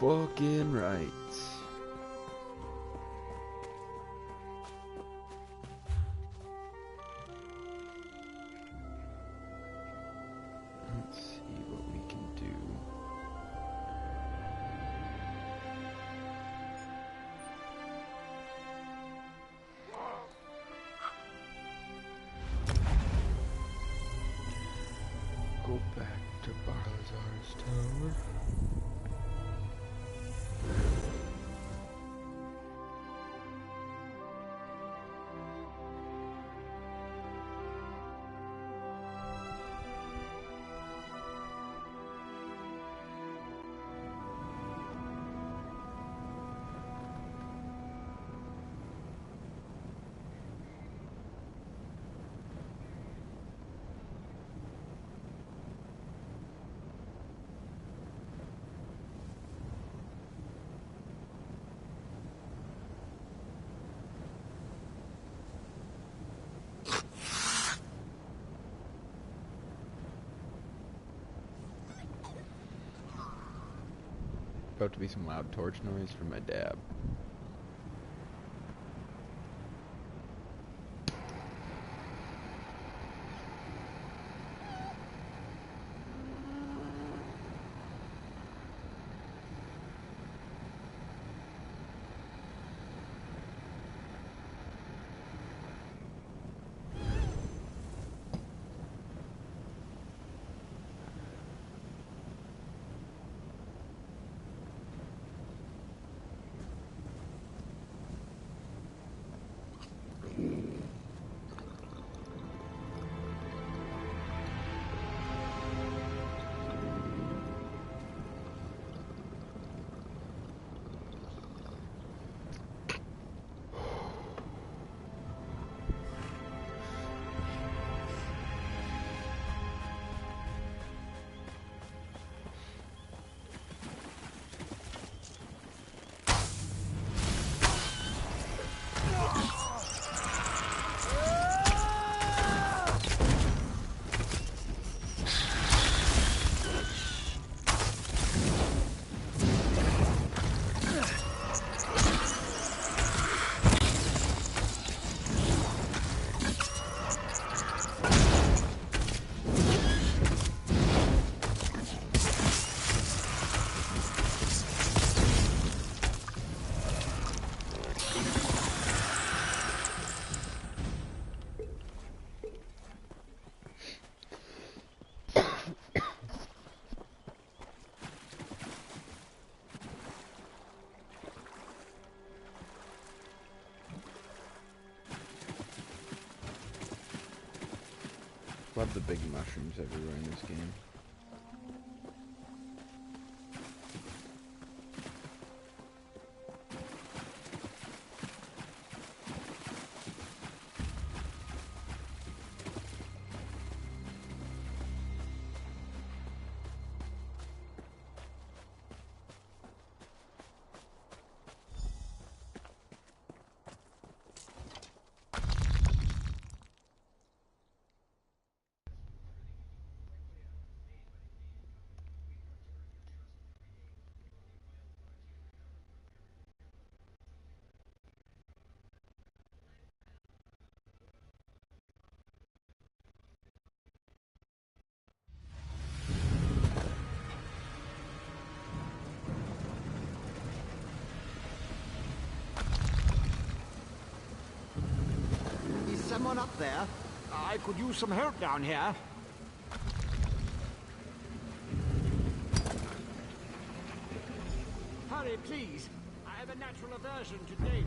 fucking right. Let's see what we can do. Go back to Balazar's tower. About to be some loud torch noise from my dab. Love the big mushrooms everywhere in this game. Someone up there? I could use some help down here. Hurry, please. I have a natural aversion to danger.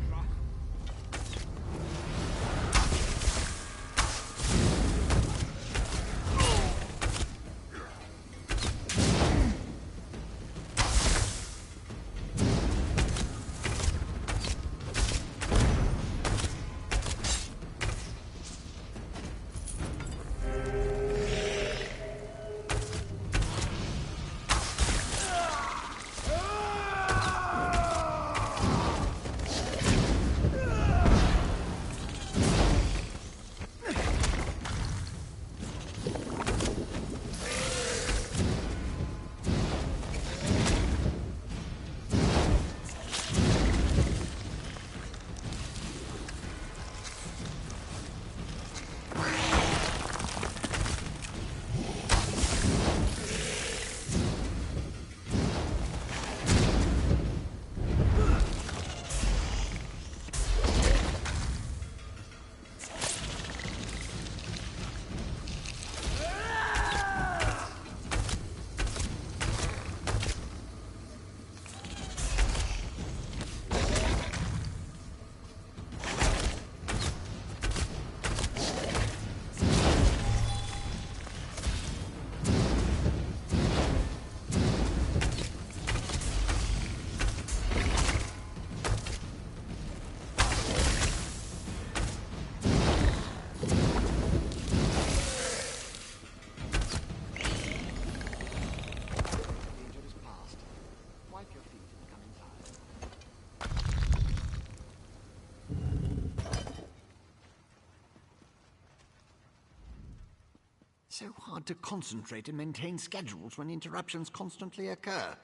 so hard to concentrate and maintain schedules when interruptions constantly occur.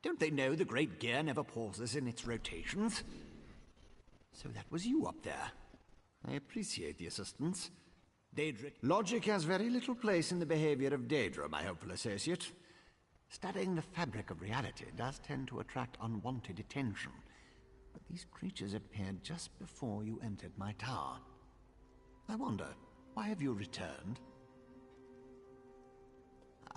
Don't they know the great gear never pauses in its rotations? So that was you up there. I appreciate the assistance. Daedric logic has very little place in the behavior of Daedra, my hopeful associate. Studying the fabric of reality does tend to attract unwanted attention. But these creatures appeared just before you entered my tower. I wonder, why have you returned?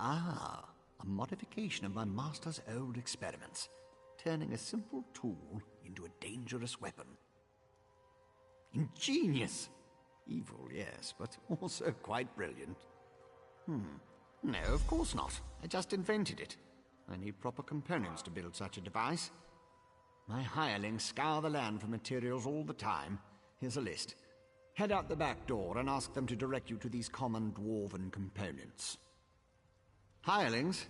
Ah, a modification of my master's old experiments, turning a simple tool into a dangerous weapon. Ingenious! Evil, yes, but also quite brilliant. No, of course not. I just invented it. I need proper components to build such a device. My hirelings scour the land for materials all the time. Here's a list. Head out the back door and ask them to direct you to these common dwarven components. Hirelings?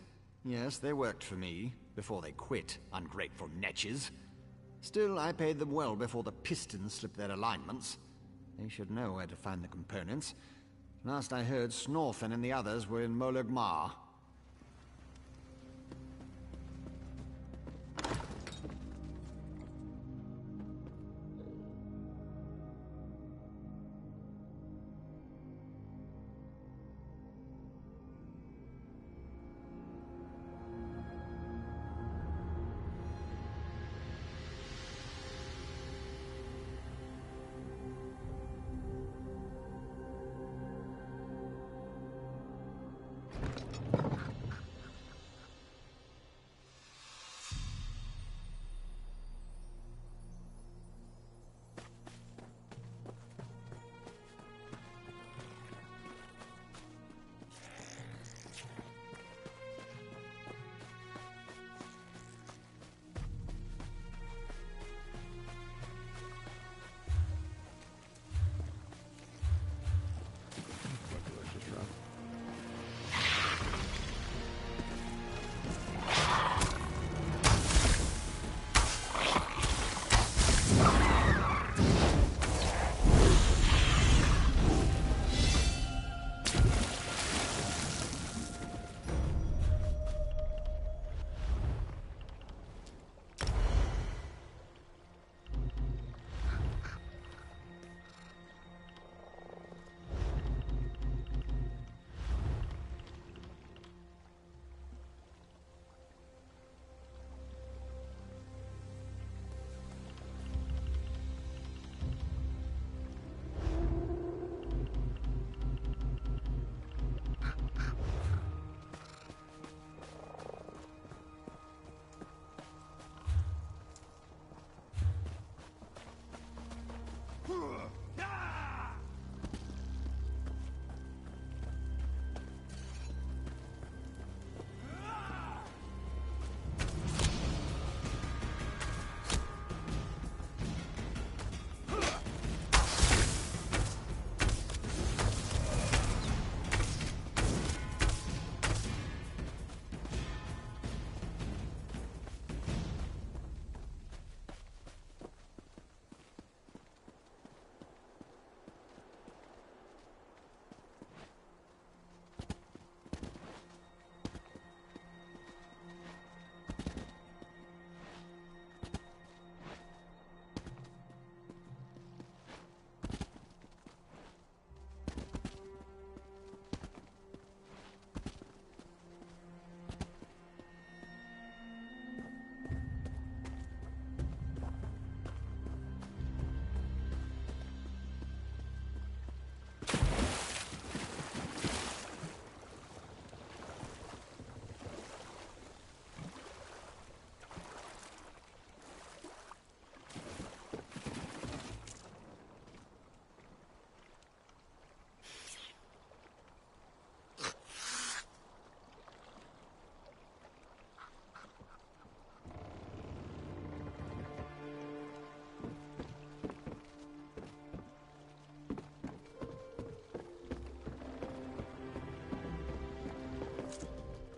Yes, they worked for me, before they quit, ungrateful netches. Still, I paid them well before the pistons slipped their alignments. They should know where to find the components. Last I heard, Snorfen and the others were in Molagmar.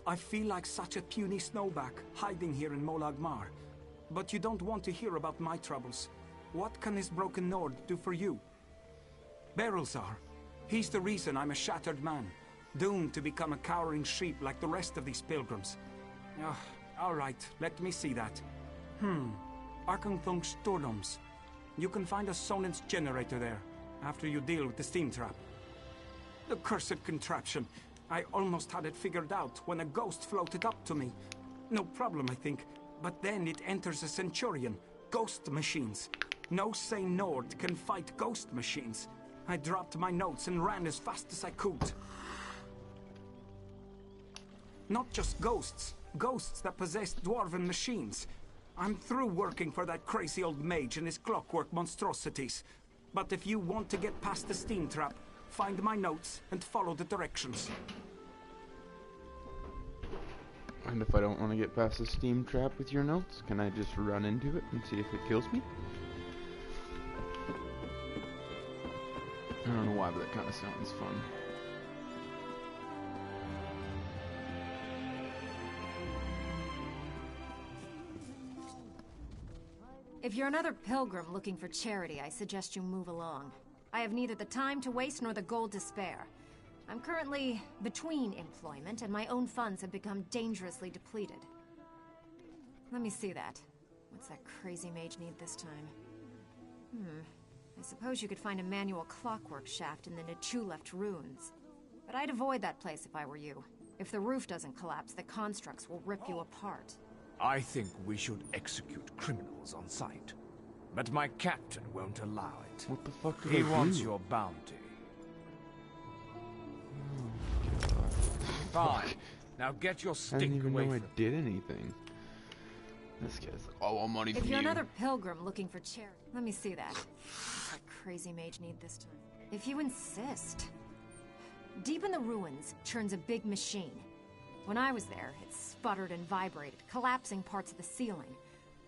I feel like such a puny snowback, hiding here in Molagmar. But you don't want to hear about my troubles. What can this broken Nord do for you? Berylzar. He's the reason I'm a shattered man. doomed to become a cowering sheep like the rest of these pilgrims. All right, let me see that. Arkanthung Stordoms. You can find a Sonen's generator there, after you deal with the steam trap. The cursed contraption. I almost had it figured out when a ghost floated up to me. No problem, I think. But then it enters a Centurion. Ghost machines. No sane Nord can fight ghost machines. I dropped my notes and ran as fast as I could. Not just ghosts. Ghosts that possess dwarven machines. I'm through working for that crazy old mage and his clockwork monstrosities. But if you want to get past the steam trap, find my notes and follow the directions. And if I don't want to get past the steam trap with your notes, can I just run into it and see if it kills me? I don't know why, but that kind of sounds fun. If you're another pilgrim looking for charity, I suggest you move along. I have neither the time to waste nor the gold to spare. I'm currently between employment, and my own funds have become dangerously depleted. Let me see that. What's that crazy mage need this time? I suppose you could find a manual clockwork shaft in the Nichuleft ruins. But I'd avoid that place if I were you. If the roof doesn't collapse, the constructs will rip you apart. I think we should execute criminals on sight. But my captain won't allow it. What the fuck did He I wants do? your bounty. God. Fine. Now get your I didn't stink even away know I from did anything. This guy's like, I want money If from you're you. another pilgrim looking for charity, let me see that. What's that crazy mage need this time? If you insist. Deep in the ruins churns a big machine. When I was there, it sputtered and vibrated, collapsing parts of the ceiling.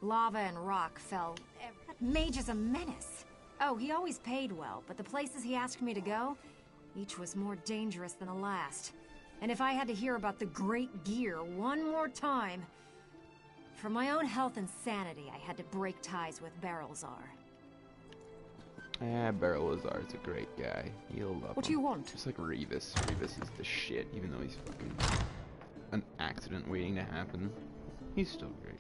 Lava and rock fell. That mage is a menace. Oh, he always paid well, but the places he asked me to go, each was more dangerous than the last. And if I had to hear about the Great Gear one more time... For my own health and sanity, I had to break ties with Barrelzar. Barrelzar's a great guy. You'll love him. What do you want? Just like Revis. Revis is the shit, even though he's fucking an accident waiting to happen. He's still great.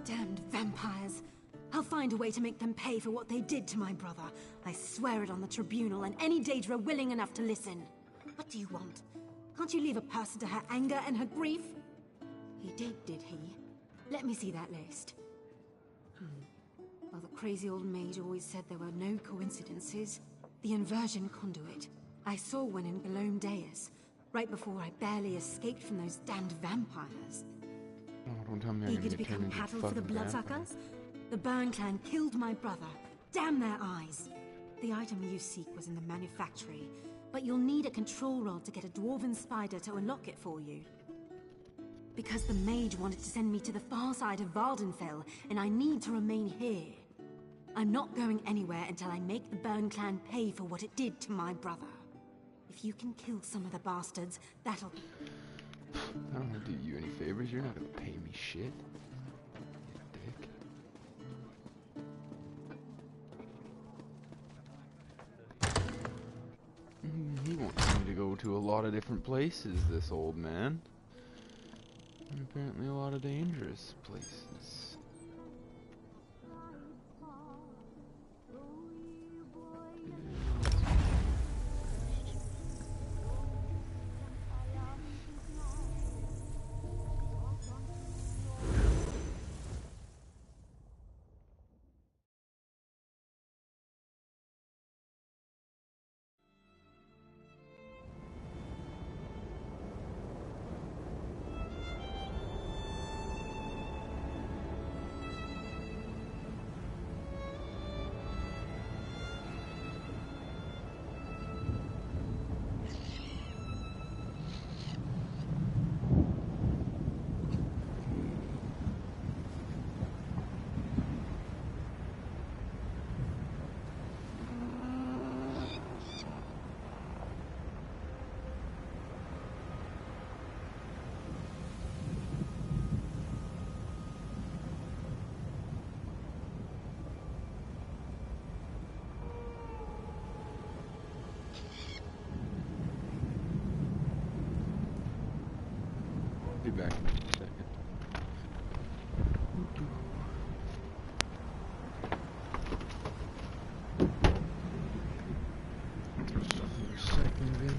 Damned vampires. I'll find a way to make them pay for what they did to my brother. I swear it on the tribunal and any Daedra willing enough to listen. What do you want? Can't you leave a person to her anger and her grief? He did he? Let me see that list. Well, the crazy old mage always said there were no coincidences. The inversion conduit. I saw one in Belome Deus, right before I barely escaped from those damned vampires. Oh, don't tell me I'm Eager gonna to get turned become into cattle for the fucking vampire. bloodsuckers? The Burn clan killed my brother. Damn their eyes. The item you seek was in the manufactory, but you'll need a control rod to get a dwarven spider to unlock it for you. Because the mage wanted to send me to the far side of Vardenfell, and I need to remain here. I'm not going anywhere until I make the Burn clan pay for what it did to my brother. If you can kill some of the bastards, that'll... I don't want to do you any favors. You're not gonna pay me shit. You dick. He wants me to go to a lot of different places, this old man. And apparently a lot of dangerous places. Be back in a second. Stuff in the recycling bin.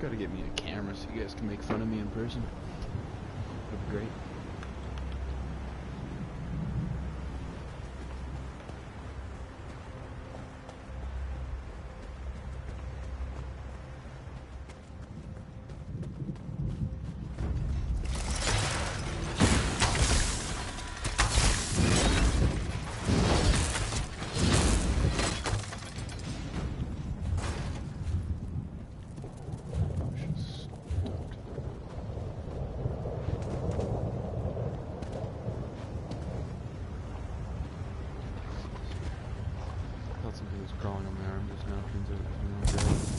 Gotta get me a camera so you guys can make fun of me in person. That'd be great. Something was crawling on my arm just now. Turns out it was my own dad.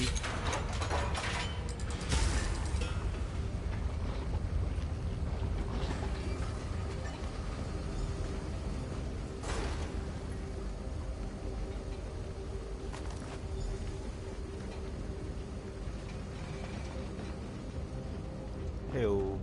easy. Hey-oh.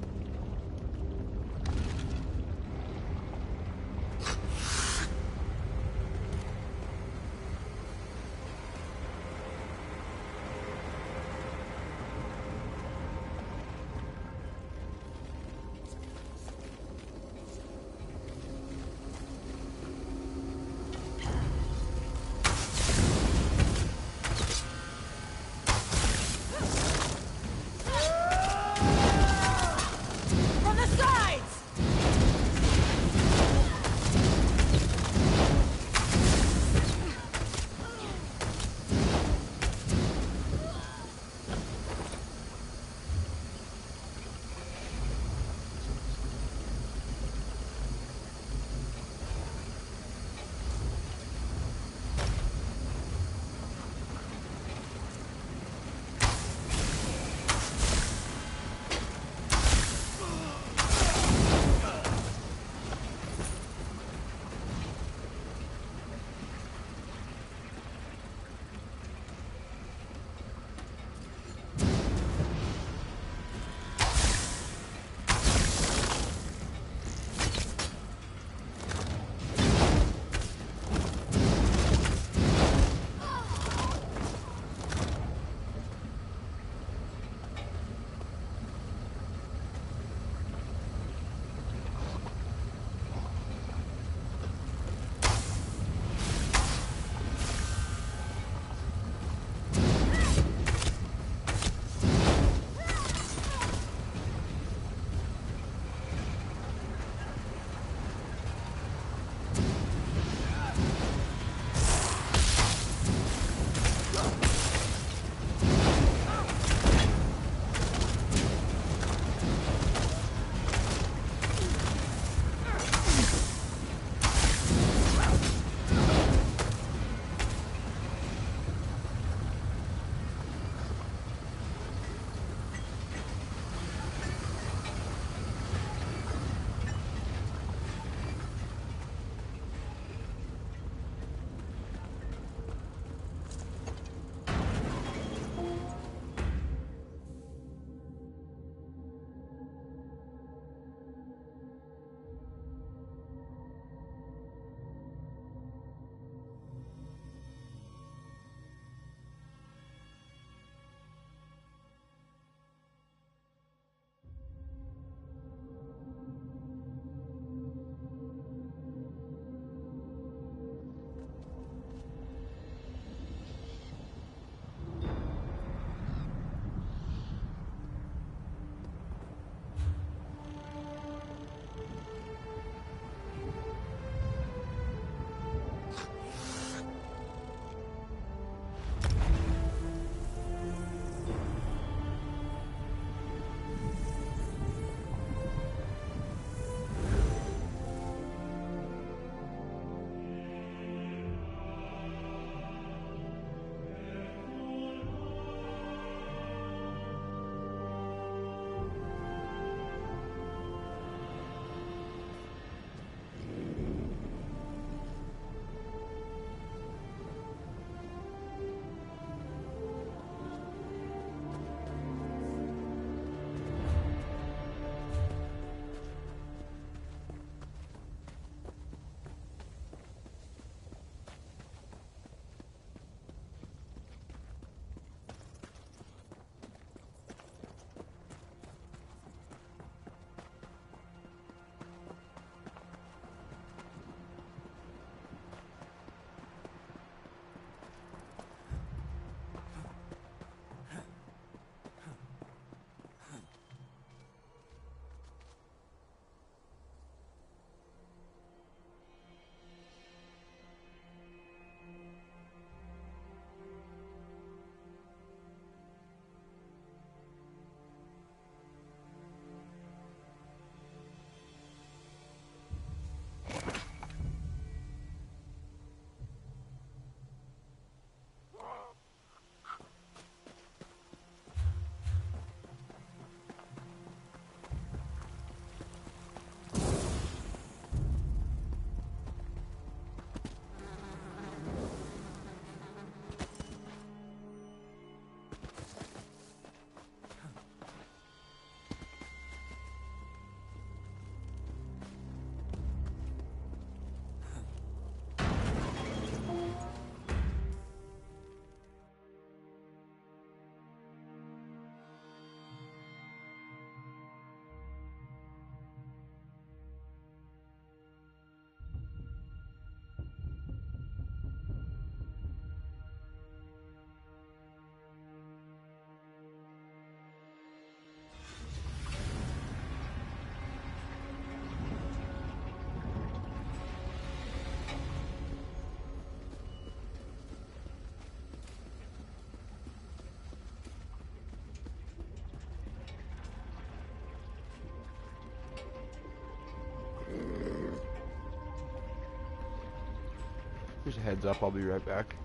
Just a heads up, I'll be right back.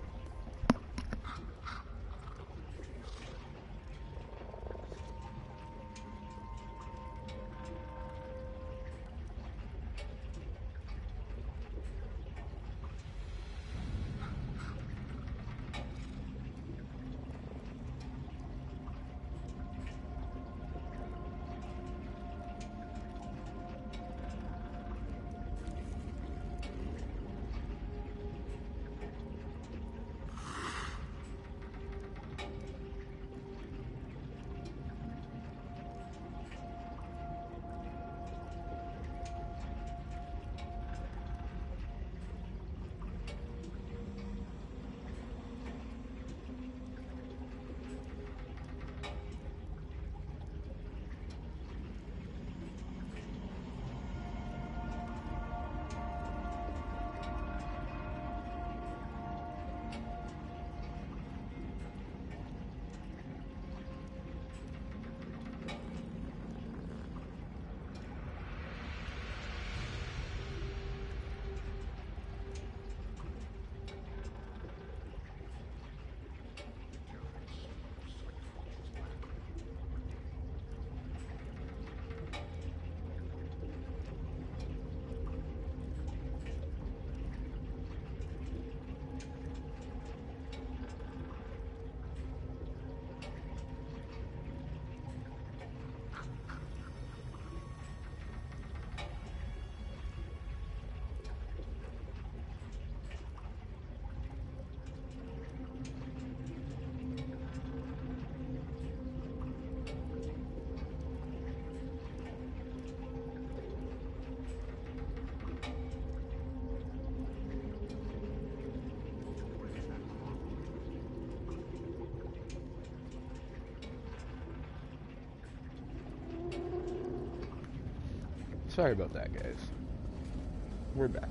Sorry about that, guys. We're back.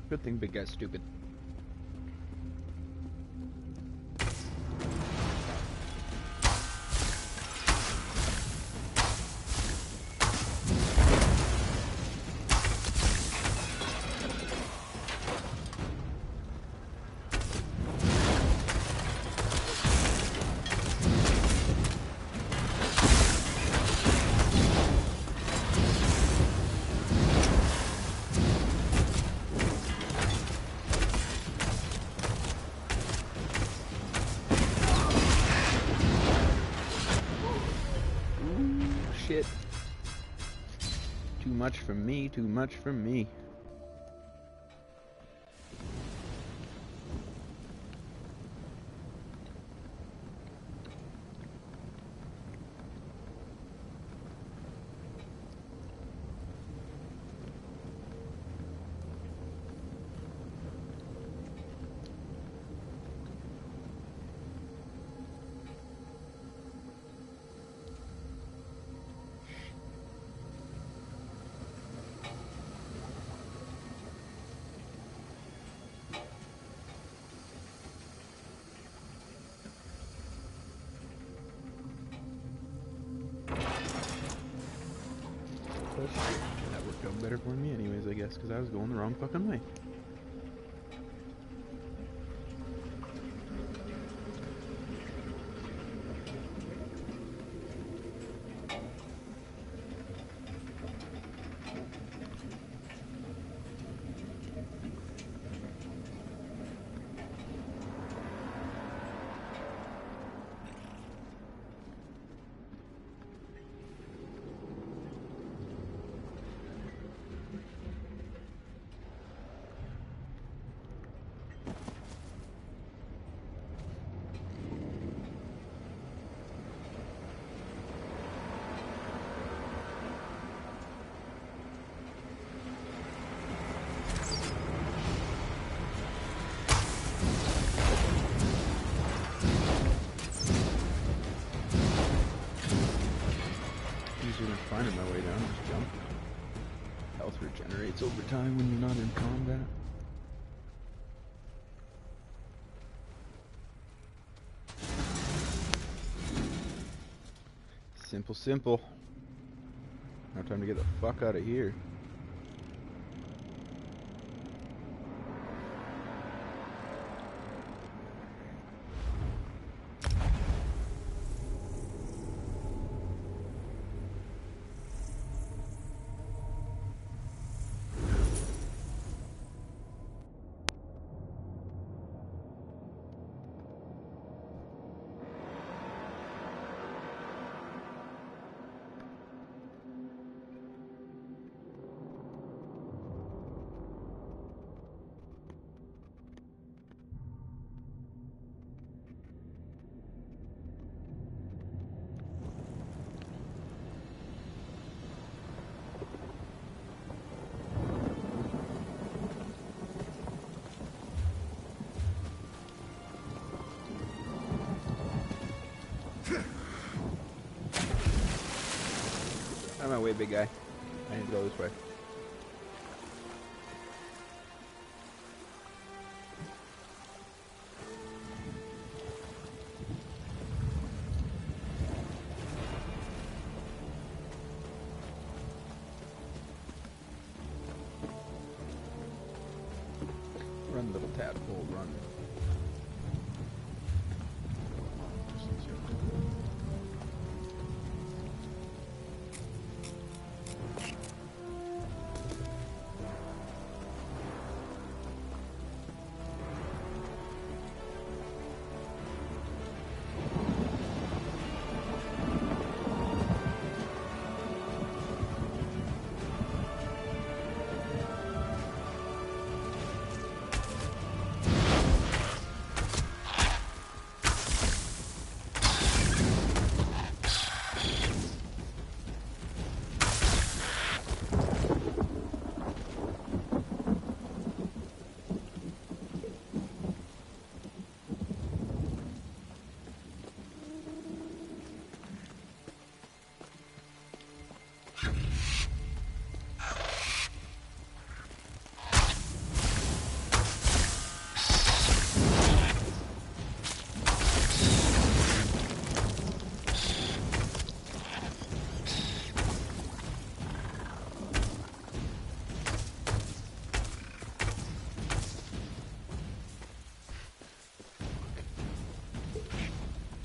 Good thing big guy's stupid. Shit. Too much from me, too much from me. better for me anyways, I guess, because I was going the wrong fucking way. Finding my way down, just jump. Health regenerates over time when you're not in combat. Simple, simple. Now time to get the fuck out of here. Out of my way, big guy. I need to go this way. Run, little tadpole, run.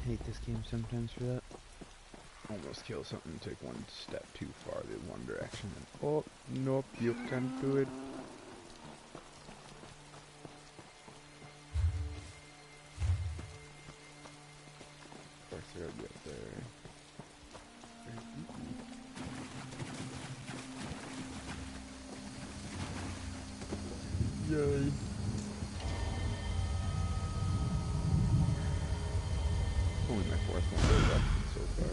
Hate this game sometimes for that. Almost kill something, take one step too far in one direction, and oh, nope, you can't do it. Of course, they'll get there. Yay. Only my fourth one left so far.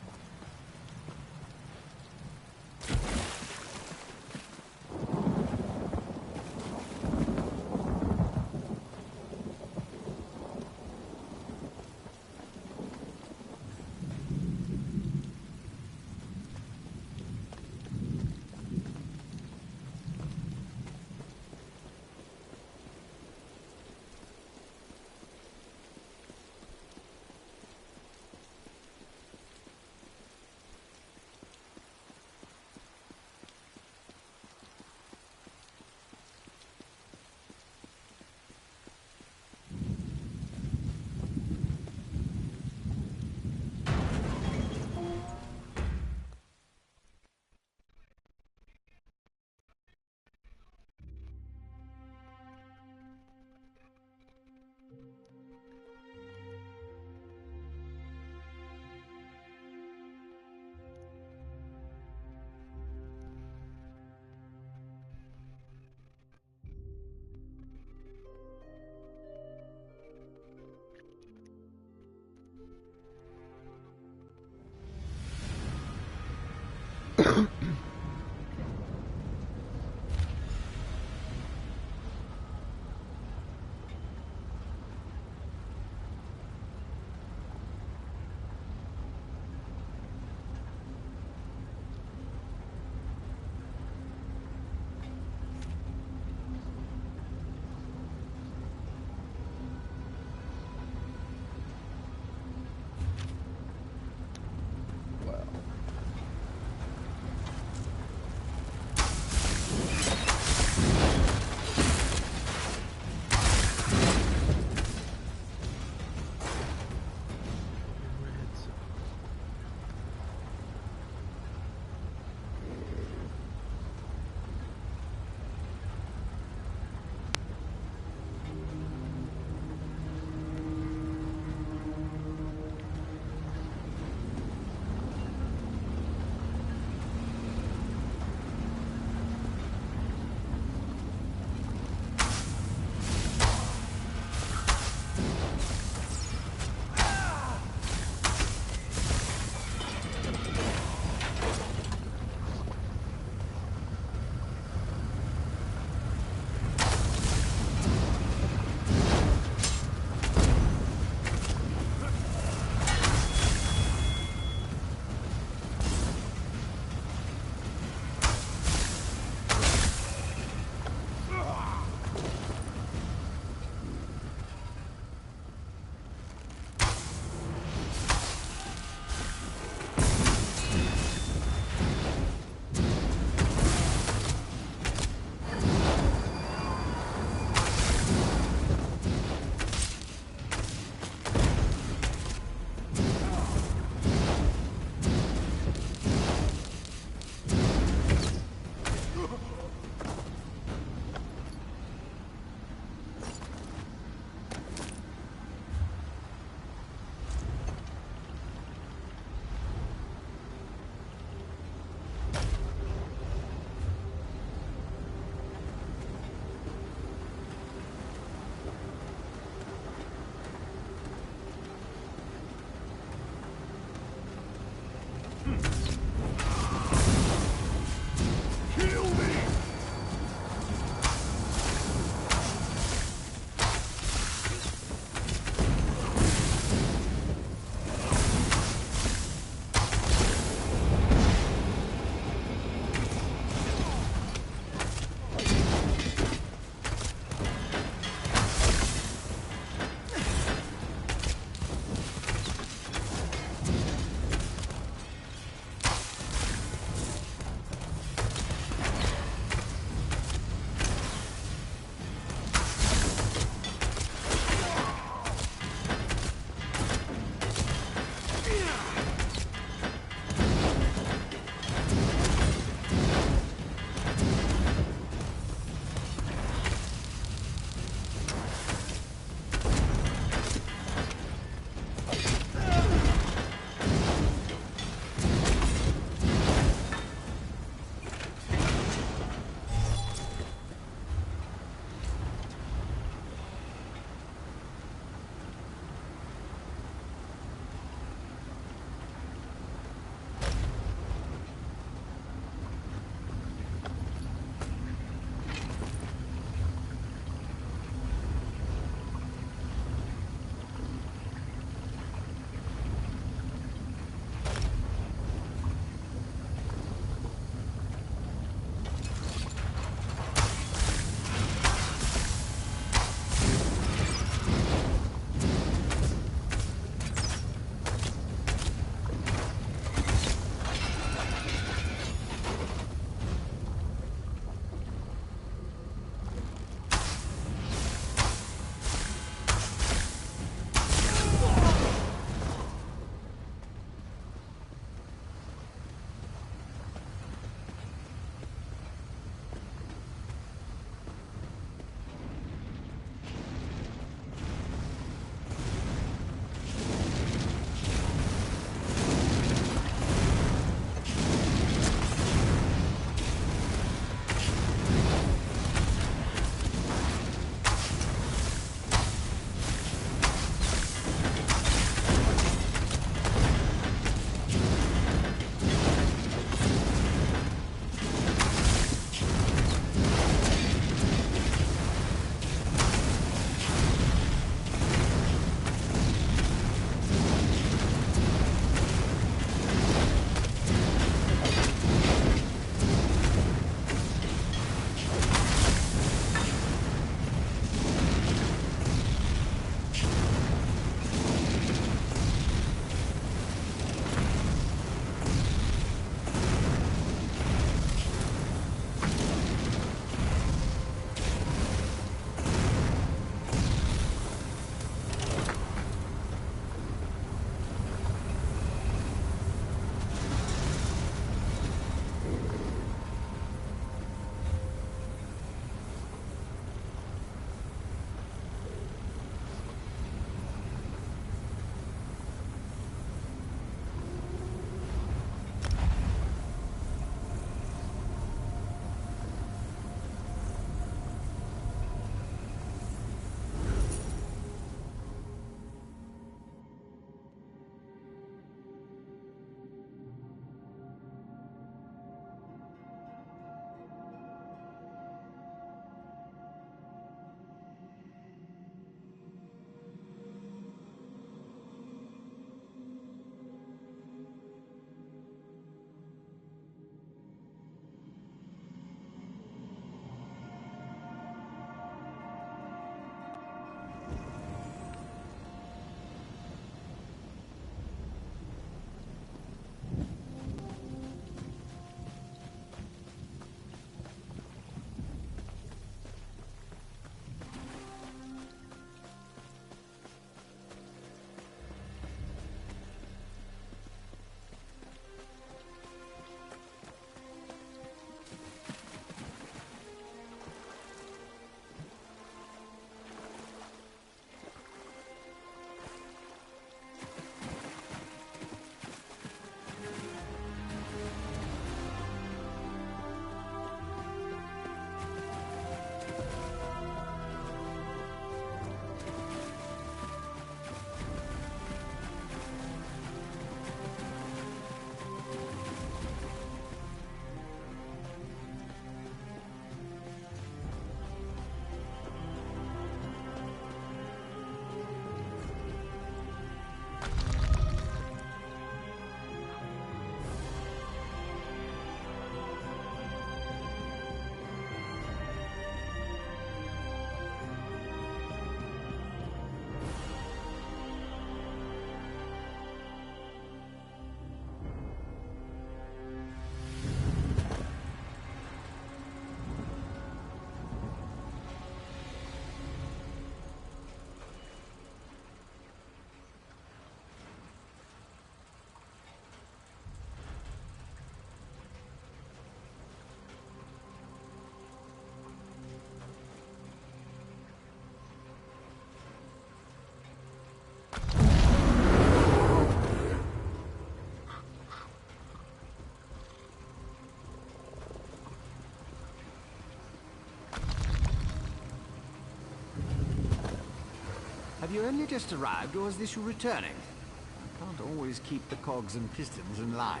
Have you only just arrived, or is this you returning? I can't always keep the cogs and pistons in line.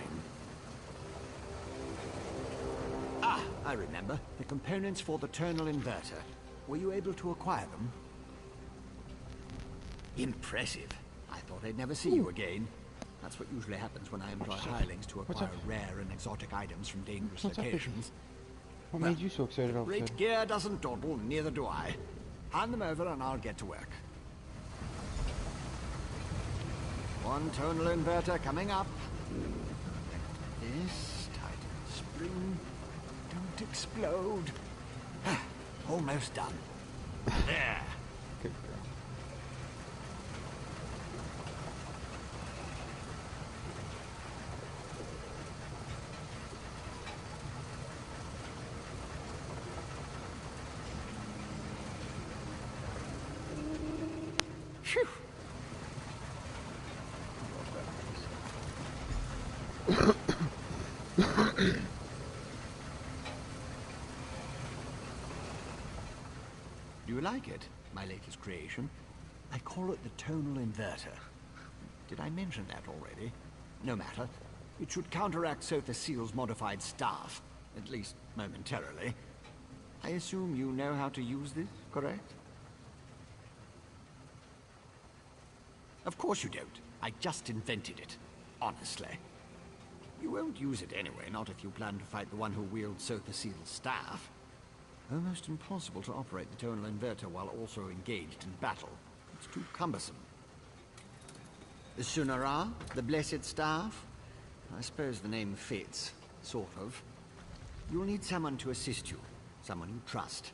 Ah, I remember. The components for the tonal inverter. Were you able to acquire them? Impressive. I thought I'd never see you again. That's what usually happens when I employ hirelings to acquire rare and exotic items from dangerous locations. What made you so excited all of a Great sudden? gear doesn't dawdle, neither do I. Hand them over and I'll get to work. One tonal inverter coming up. This, tighten the spring. Don't explode. Almost done. There. Good girl. Phew. Do you like it, my latest creation? I call it the tonal inverter. Did I mention that already? No matter. It should counteract Sotha Seal's modified staff, at least momentarily. I assume you know how to use this, correct? Of course you don't. I just invented it. Honestly. You won't use it anyway, not if you plan to fight the one who wields Sotha Seal's staff. Almost impossible to operate the tonal inverter while also engaged in battle. It's too cumbersome. The Sunara, the Blessed Staff? I suppose the name fits, sort of. You'll need someone to assist you. Someone you trust.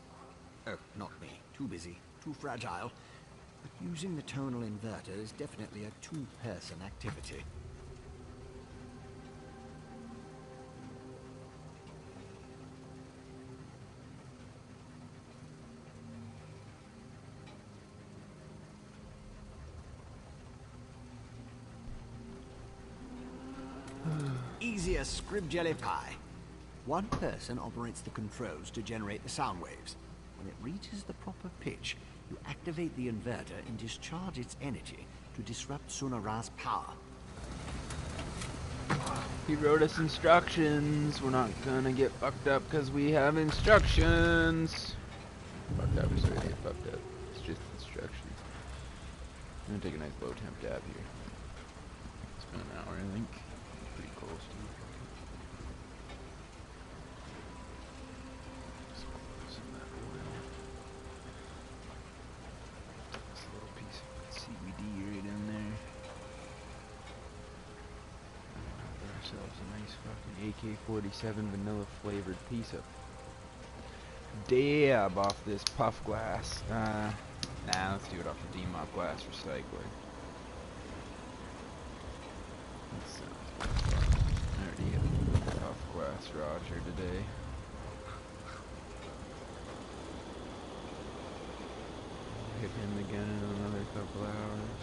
Oh, not me. Too busy. Too fragile. But using the tonal inverter is definitely a two-person activity. Easy as scrib jelly pie. One person operates the controls to generate the sound waves. When it reaches the proper pitch, you activate the inverter and discharge its energy to disrupt Sunara's power. He wrote us instructions. We're not gonna get fucked up because we have instructions. Fucked up, sorry, they fucked up. It's just instructions. I'm gonna take a nice low temp dab here. It's been an hour, I think. Pretty close to it. Just close in that oil. This little piece of CBD right in there. Have ourselves a nice fucking AK-47 vanilla flavored piece of dab off this puff glass. Nah, let's do it off the DMOP glass recycler. That sounds good. I already hit puff glass Roger today. Hit him again in another couple hours.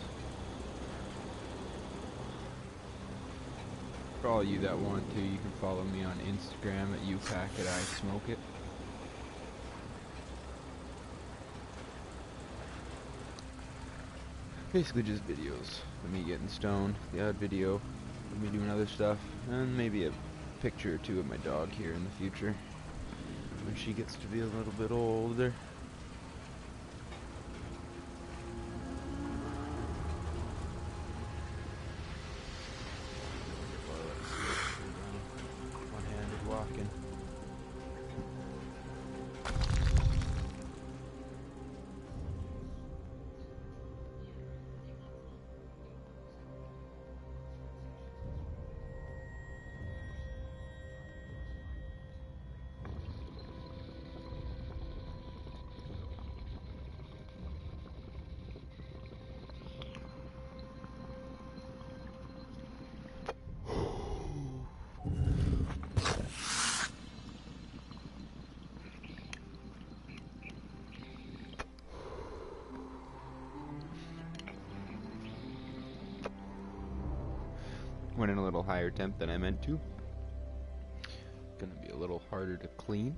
For all you that want to, you can follow me on Instagram at UPackItISmokeIt. Basically just videos of me getting stoned, the odd video of me doing other stuff, and maybe a picture or two of my dog here in the future when she gets to be a little bit older. One-handed walking. Went in a little higher temp than I meant to. Gonna be a little harder to clean.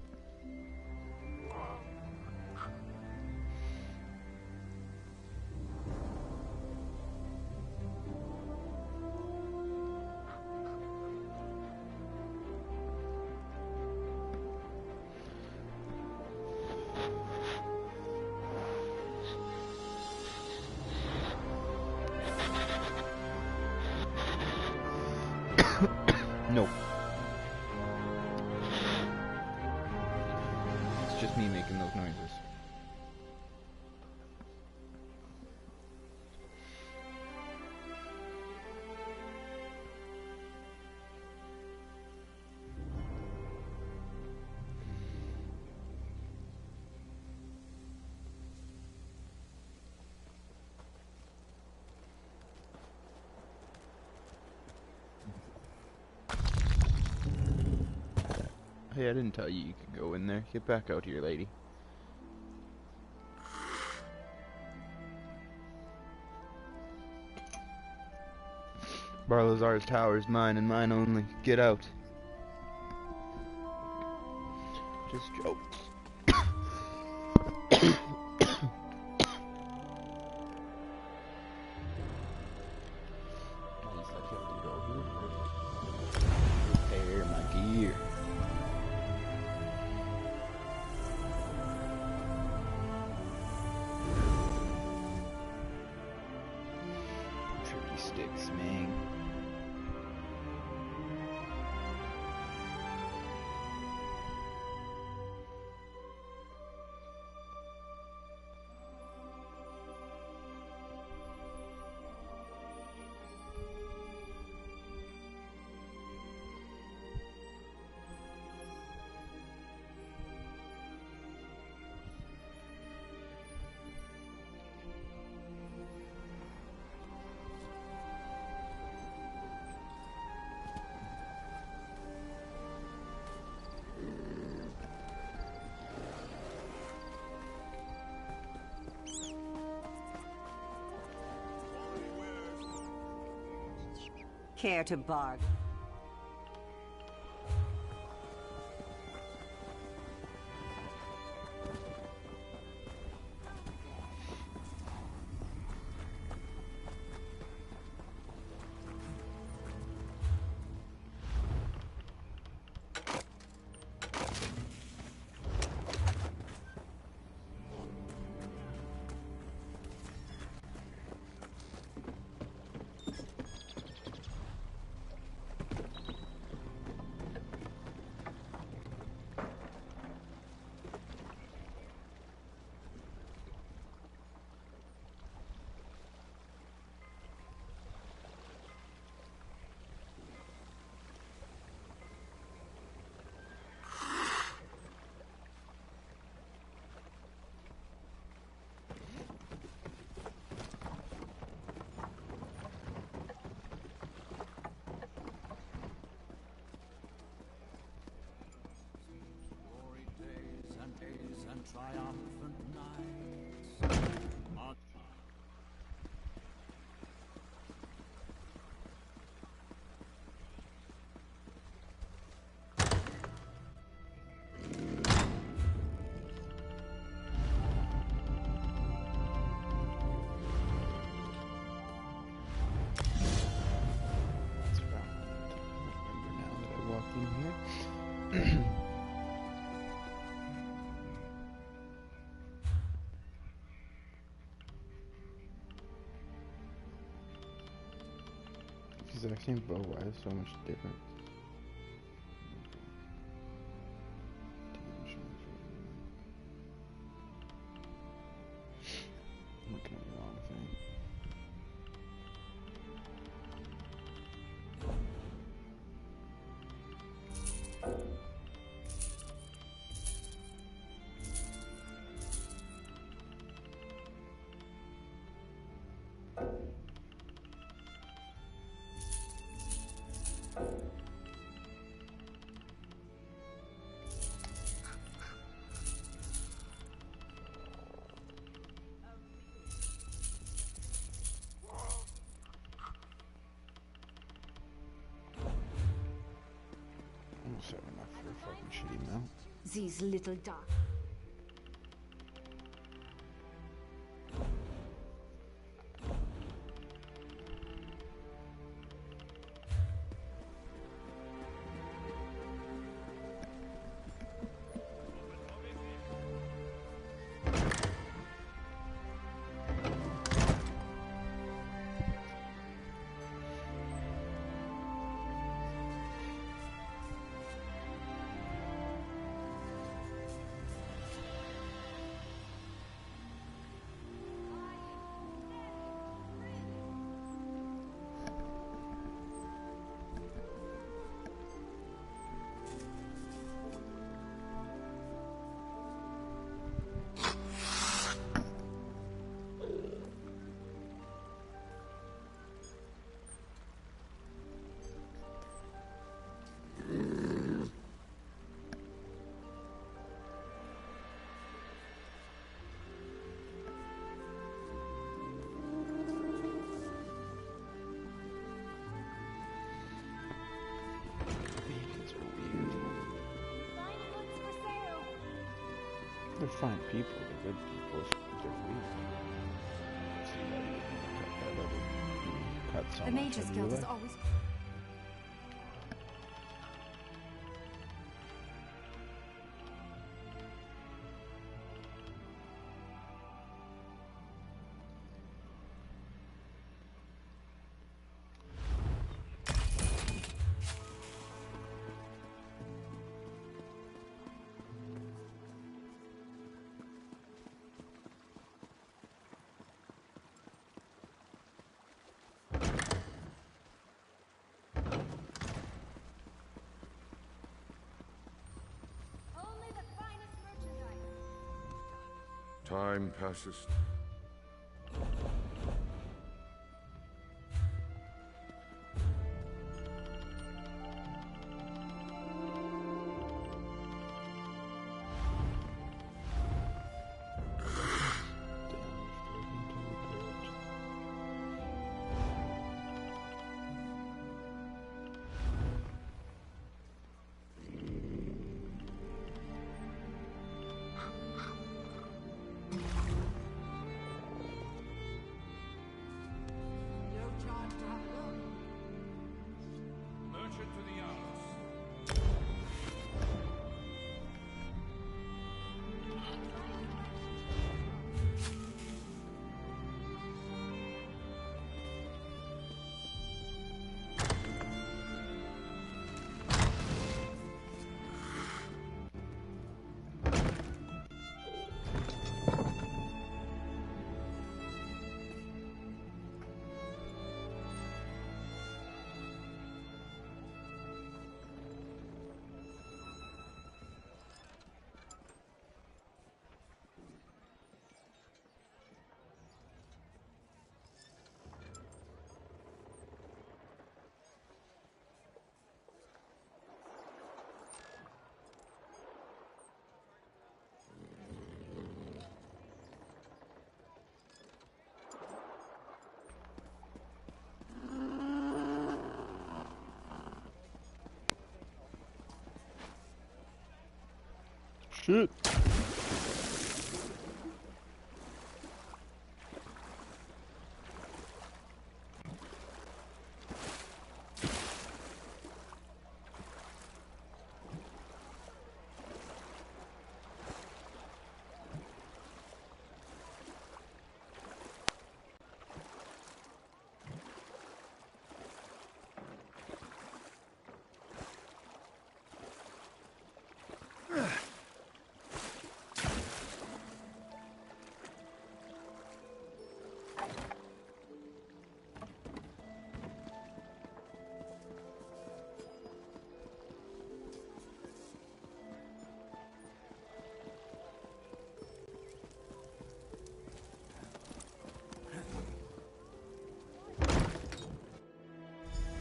Nope. It's just me making those noises. Hey, I didn't tell you could go in there. Get back out here, lady. Barlazar's tower is mine and mine only. Get out. Just jokes. Repair my gear. Tricky sticks, man. Care to bargain? Triumphant nights. Exact same bow, why is so much different? I'm looking at the wrong thing. Almost had enough for a fucking shitty mount. These little dark. They're fine people. They're good people. They're weak. See why you cut that other. You cut so The much Mages out of Guild your is life. always... Only the finest merchandise. Time passes. Merchant to the Isles. Shit.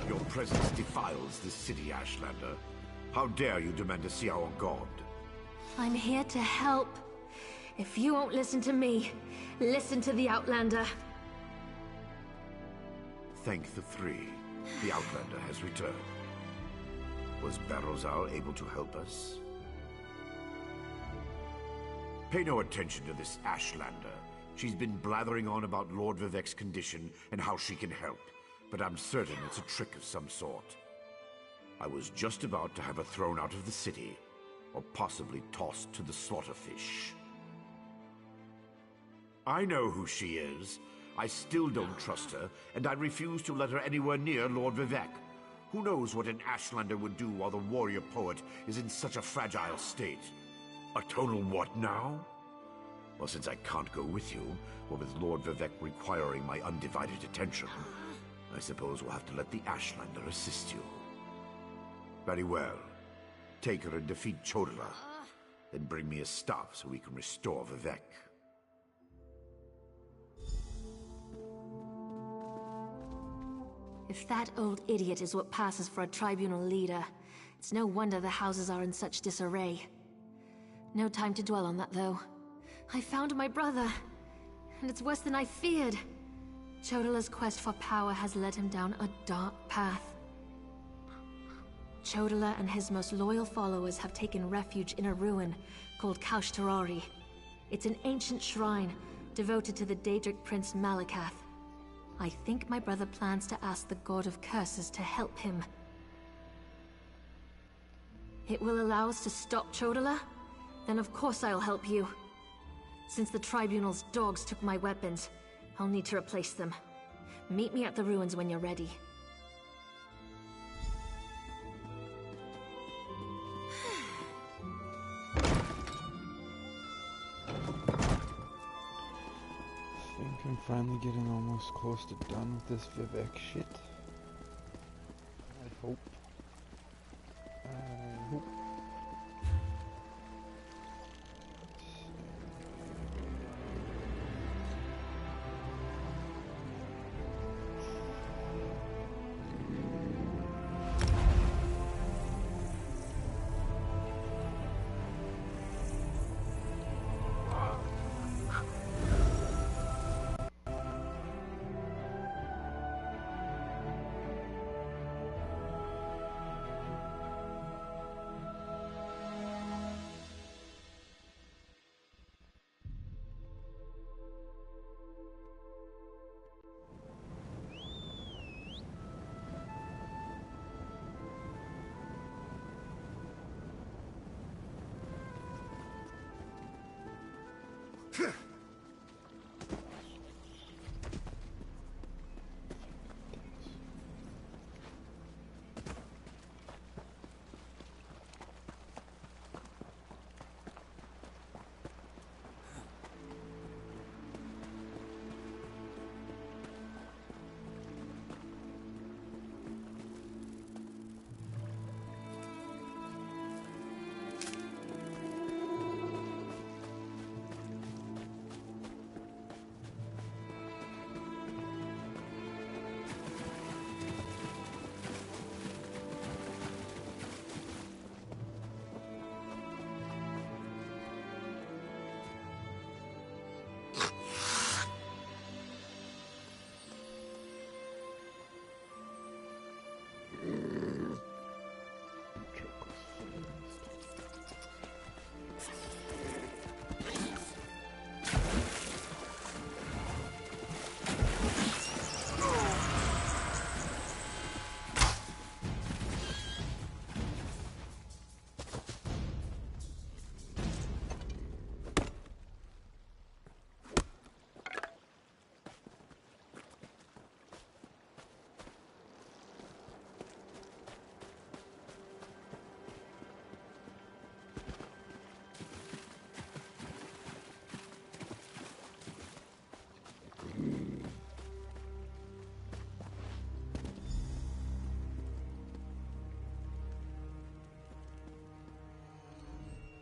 Your presence defiles the city, Ashlander. How dare you demand to see our god? I'm here to help. If you won't listen to me, listen to the Outlander. Thank the three. The Outlander has returned. Was Barrowsal able to help us? Pay no attention to this Ashlander. She's been blathering on about Lord Vivek's condition and how she can help, but I'm certain it's a trick of some sort. I was just about to have her thrown out of the city, or possibly tossed to the slaughterfish. I know who she is. I still don't trust her, and I refuse to let her anywhere near Lord Vivek. Who knows what an Ashlander would do while the warrior poet is in such a fragile state? A total what now? Well, since I can't go with you, or with Lord Vivek requiring my undivided attention, I suppose we'll have to let the Ashlander assist you. Very well. Take her and defeat Chodala. Then bring me a staff so we can restore Vivek. If that old idiot is what passes for a tribunal leader, it's no wonder the houses are in such disarray. No time to dwell on that, though. I found my brother, and it's worse than I feared. Chodala's quest for power has led him down a dark path. Chodala and his most loyal followers have taken refuge in a ruin called Kaushtarari. It's an ancient shrine devoted to the Daedric Prince Malakath. I think my brother plans to ask the God of Curses to help him. It will allow us to stop Chodala? Then of course I'll help you. Since the Tribunal's dogs took my weapons, I'll need to replace them. Meet me at the ruins when you're ready. I think I'm finally getting almost close to done with this Vivek shit. I hope. I hope.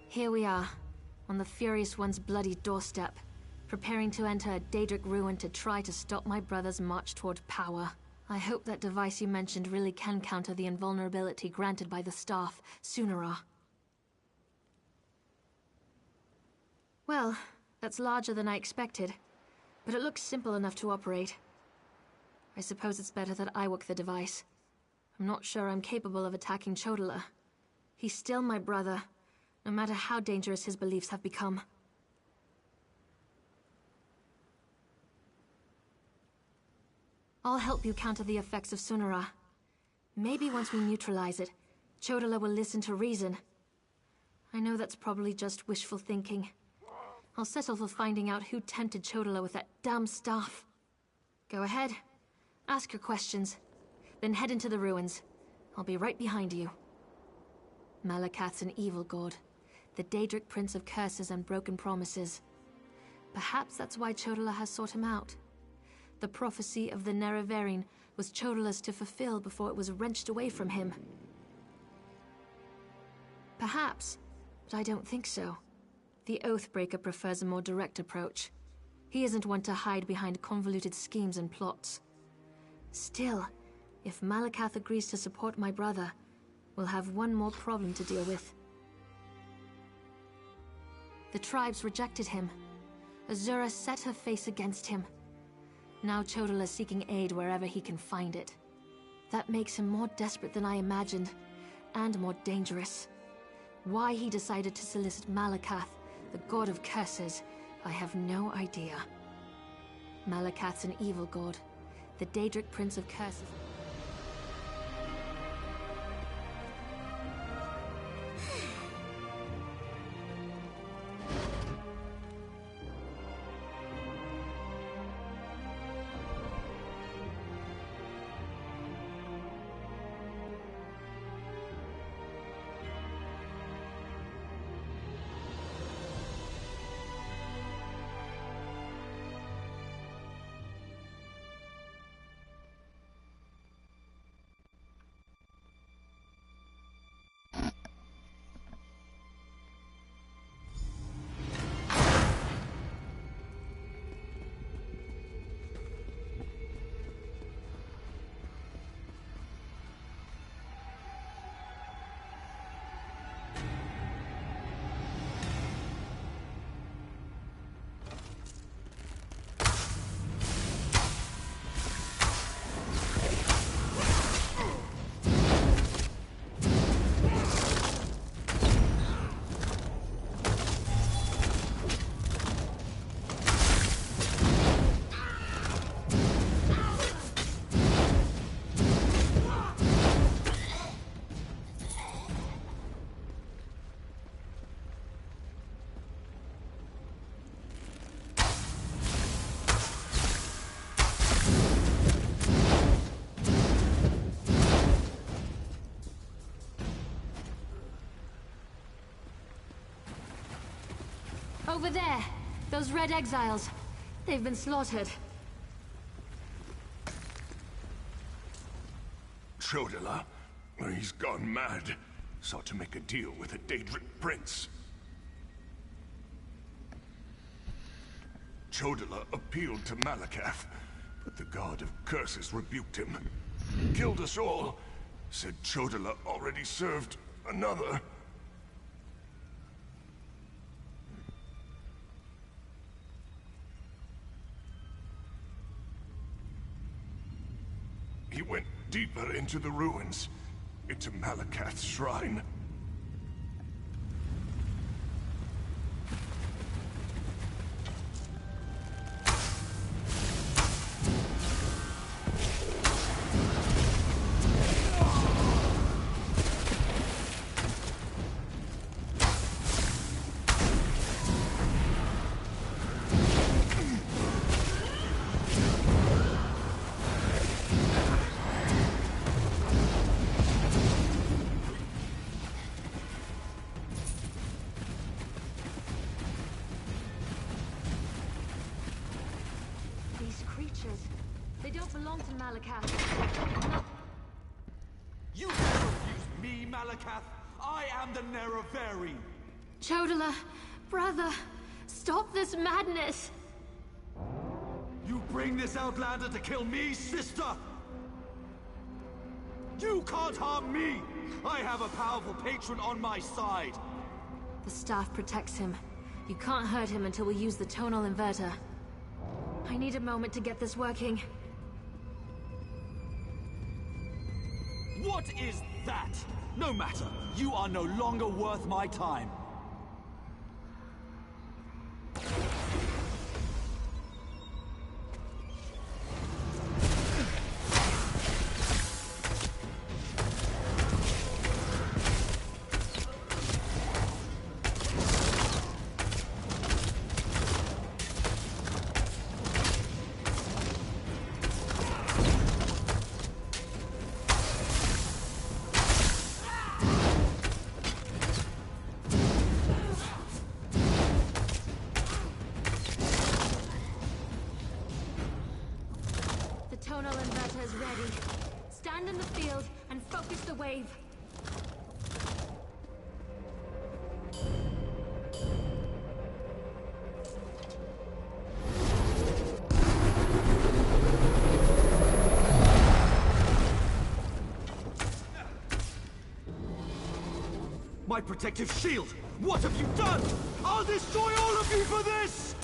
Here we are, on the Furious One's bloody doorstep, preparing to enter a Daedric ruin to try to stop my brother's march toward power. I hope that device you mentioned really can counter the invulnerability granted by the staff, Sunara. Well, that's larger than I expected, but it looks simple enough to operate. I suppose it's better that I work the device. I'm not sure I'm capable of attacking Chodala. He's still my brother, no matter how dangerous his beliefs have become. I'll help you counter the effects of Sunara. Maybe once we neutralize it, Chodala will listen to reason. I know that's probably just wishful thinking. I'll settle for finding out who tempted Chodala with that damn staff. Go ahead, ask your questions, then head into the ruins. I'll be right behind you. Malakath's an evil god, the Daedric Prince of Curses and Broken Promises. Perhaps that's why Chodala has sought him out. The prophecy of the Nerevarine was Chodala's to fulfill before it was wrenched away from him. Perhaps, but I don't think so. The Oathbreaker prefers a more direct approach. He isn't one to hide behind convoluted schemes and plots. Still, if Malakath agrees to support my brother, we'll have one more problem to deal with. The tribes rejected him. Azura set her face against him. Now Chodala's seeking aid wherever he can find it. That makes him more desperate than I imagined, and more dangerous. Why he decided to solicit Malakath, the god of curses, I have no idea. Malakath's an evil god. The Daedric Prince of Curses. Over there! Those red exiles. They've been slaughtered. Chodala? He's gone mad. Sought to make a deal with a Daedric prince. Chodala appealed to Malakath, but the god of curses rebuked him. Killed us all. Said Chodala already served another. He went deeper into the ruins, into Malakath's shrine. They don't belong to Malakath. You dare refuse me, Malakath? I am the Nerevari! Chodala, brother, stop this madness! You bring this outlander to kill me, sister? You can't harm me! I have a powerful patron on my side! The staff protects him. You can't hurt him until we use the tonal inverter. I need a moment to get this working. What is that? No matter. You are no longer worth my time. Tonal inverter is ready. Stand in the field and focus the wave. My protective shield! What have you done? I'll destroy all of you for this!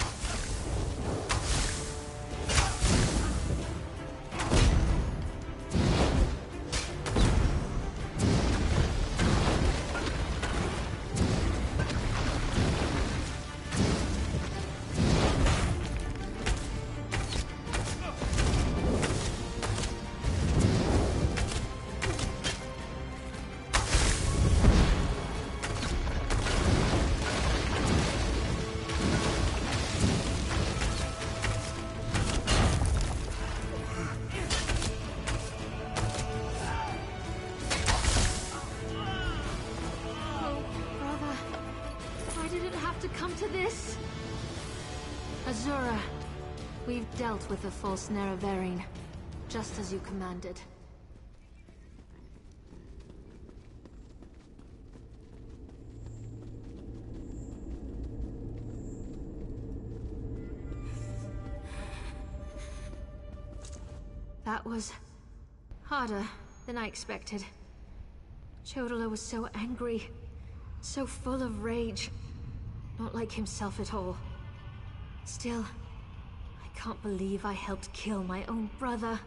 it have to come to this? Azura, we've dealt with the false Nerevarine, just as you commanded. That was harder than I expected. Chodala was so angry, so full of rage. Not like himself at all. Still, I can't believe I helped kill my own brother.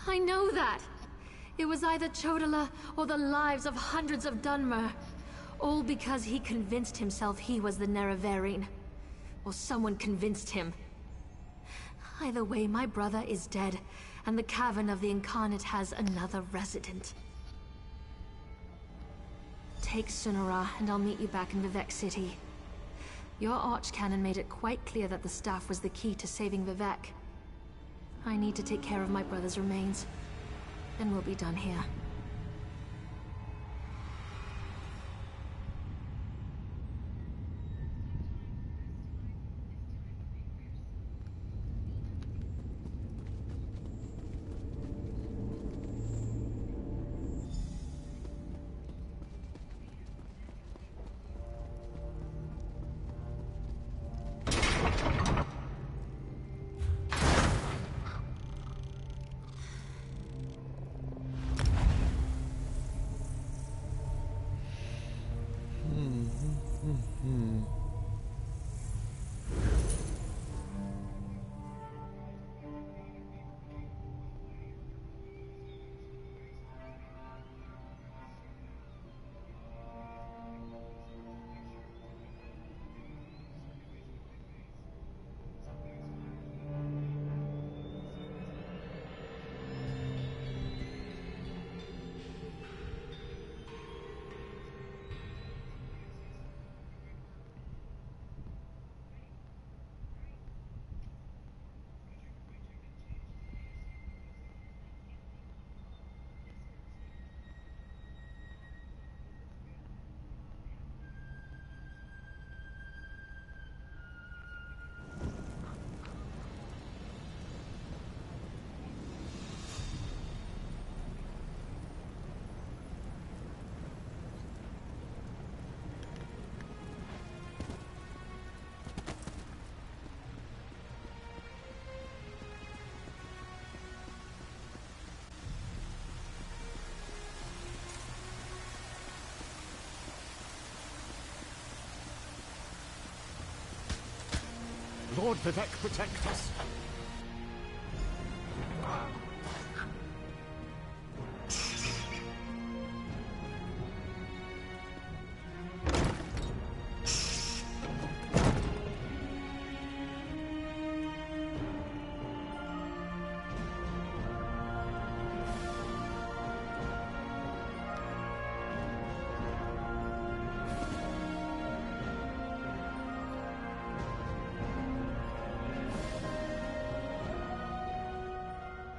I know that! It was either Chodala or the lives of hundreds of Dunmer. All because he convinced himself he was the Nerevarine. Or someone convinced him. Either way, my brother is dead, and the Cavern of the Incarnate has another resident. Take Sunara, and I'll meet you back in Vivec City. Your Archcanon made it quite clear that the staff was the key to saving Vivec. I need to take care of my brother's remains, and we'll be done here. Lord Vivec, protect us.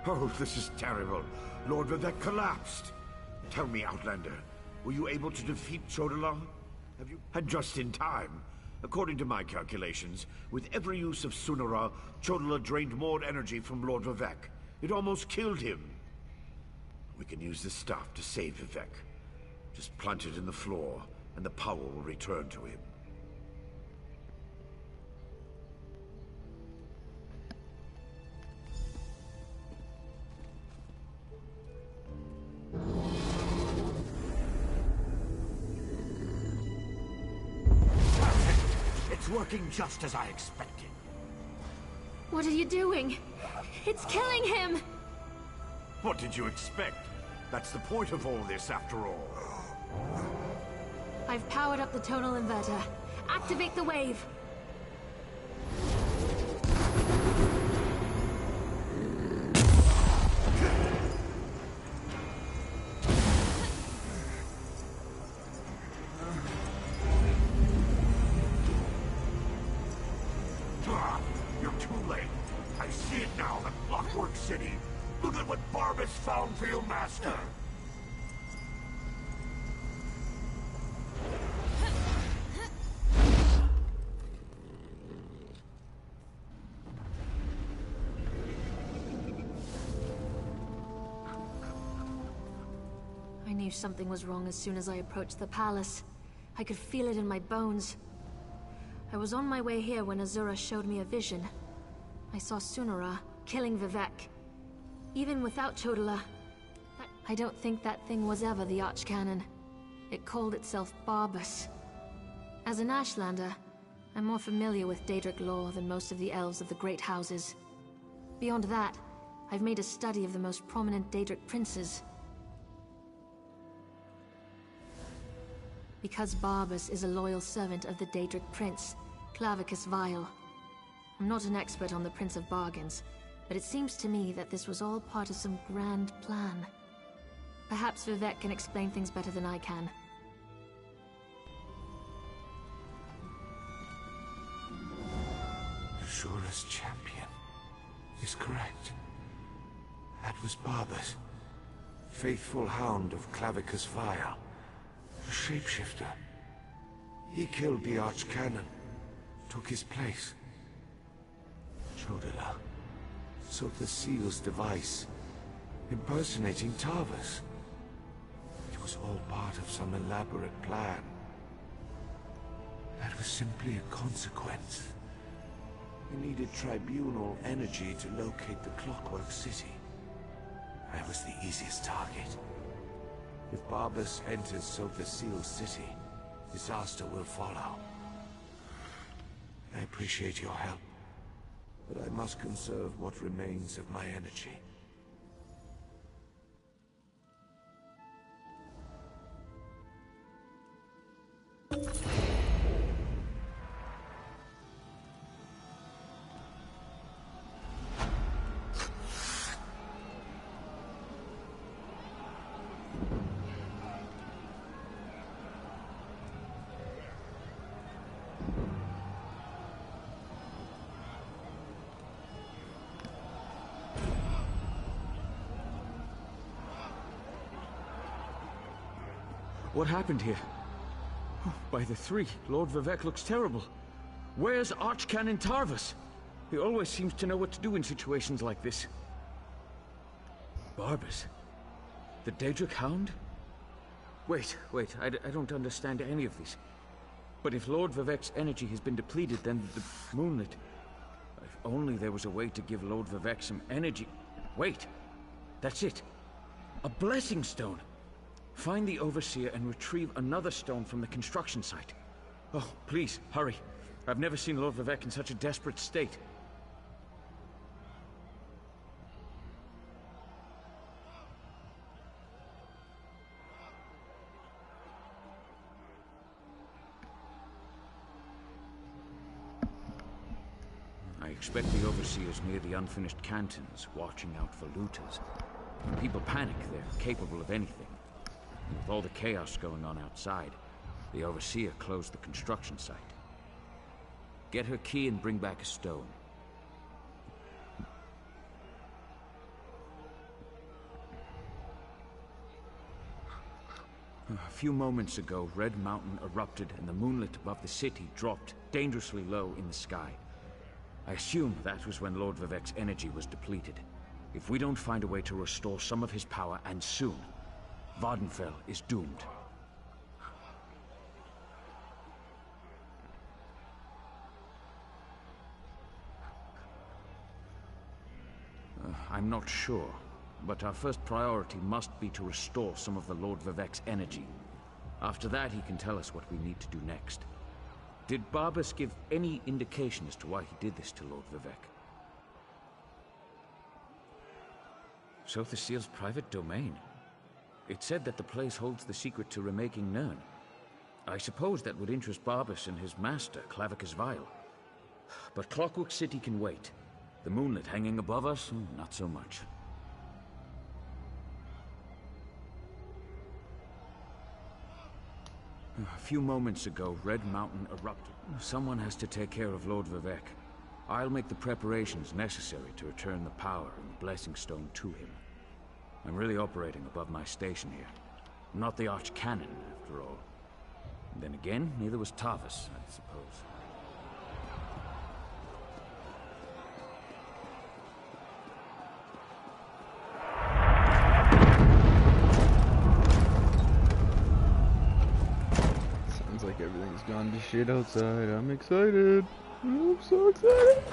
Oh, this is terrible. Lord Vivec collapsed. Tell me, Outlander, were you able to defeat Chodala? And just in time. According to my calculations, with every use of Sunara, Chodala drained more energy from Lord Vivec. It almost killed him. We can use this staff to save Vivec. Just plant it in the floor, and the power will return to him. It's working just as I expected. What are you doing? It's killing him! What did you expect? That's the point of all this, after all. I've powered up the tonal inverter. Activate the wave! You're too late. I see it now, the Clockwork City. Look at what Barbas found for your master. knew something was wrong as soon as I approached the palace. I could feel it in my bones. I was on my way here when Azura showed me a vision. I saw Sunara killing Vivek. Even without Chodala, I don't think that thing was ever the Archcanon. It called itself Barbas. As an Ashlander, I'm more familiar with Daedric lore than most of the elves of the Great Houses. Beyond that, I've made a study of the most prominent Daedric princes. Because Barbas is a loyal servant of the Daedric prince, Clavicus Vile. I'm not an expert on the Prince of Bargains, but it seems to me that this was all part of some grand plan. Perhaps Vivek can explain things better than I can. Azura's champion is correct. That was Barbas, faithful hound of Clavicus Vile, a shapeshifter. He killed the Archcanon, took his place. Chodala sought the seal's device, impersonating Tarvas. It was all part of some elaborate plan. That was simply a consequence. We needed tribunal energy to locate the Clockwork City. I was the easiest target. If Barbas enters Sotha Seal's city, disaster will follow. I appreciate your help, but I must conserve what remains of my energy. What happened here? Oh, by the three, Lord Vivek looks terrible. Where's Archcanon Tarvas? He always seems to know what to do in situations like this. Barbas? The Daedric Hound? Wait, I don't understand any of this. But if Lord Vivek's energy has been depleted, then the moonlit... If only there was a way to give Lord Vivek some energy... Wait! That's it! A blessing stone! Find the Overseer and retrieve another stone from the construction site. Oh, please, hurry. I've never seen Lord Vivek in such a desperate state. I expect the Overseer's near the unfinished cantons, watching out for looters. When people panic, they're capable of anything. With all the chaos going on outside, the Overseer closed the construction site. Get her key and bring back a stone. A few moments ago, Red Mountain erupted and the moonlit above the city dropped dangerously low in the sky. I assume that was when Lord Vivek's energy was depleted. If we don't find a way to restore some of his power, and soon, Vvardenfell is doomed. I'm not sure, but our first priority must be to restore some of the Lord Vivek's energy. After that, he can tell us what we need to do next. Did Barbas give any indication as to why he did this to Lord Vivek? Sotha Seal's private domain. It said that the place holds the secret to remaking Nirn. I suppose that would interest Barbas and his master, Clavicus Vile. But Clockwork City can wait. The moonlit hanging above us, not so much. A few moments ago, Red Mountain erupted. Someone has to take care of Lord Vivek. I'll make the preparations necessary to return the power and the Blessing Stone to him. I'm really operating above my station here. I'm not the Archcanon, after all. And then again, neither was Tarvas, I suppose. like everything's gone to shit outside. I'm excited. I'm so excited.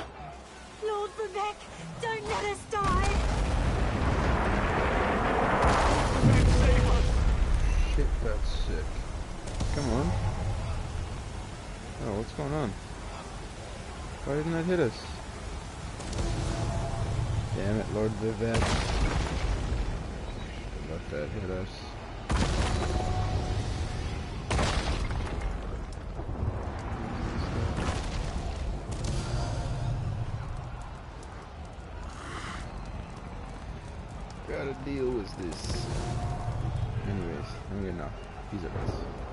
Lord Vivek, don't let us die! Shit, that's sick. Come on. Oh, what's going on? Why didn't that hit us? Damn it, Lord Vivek. Let that hit us. Gotta deal with this. Anyways, I'm gonna. He's at us.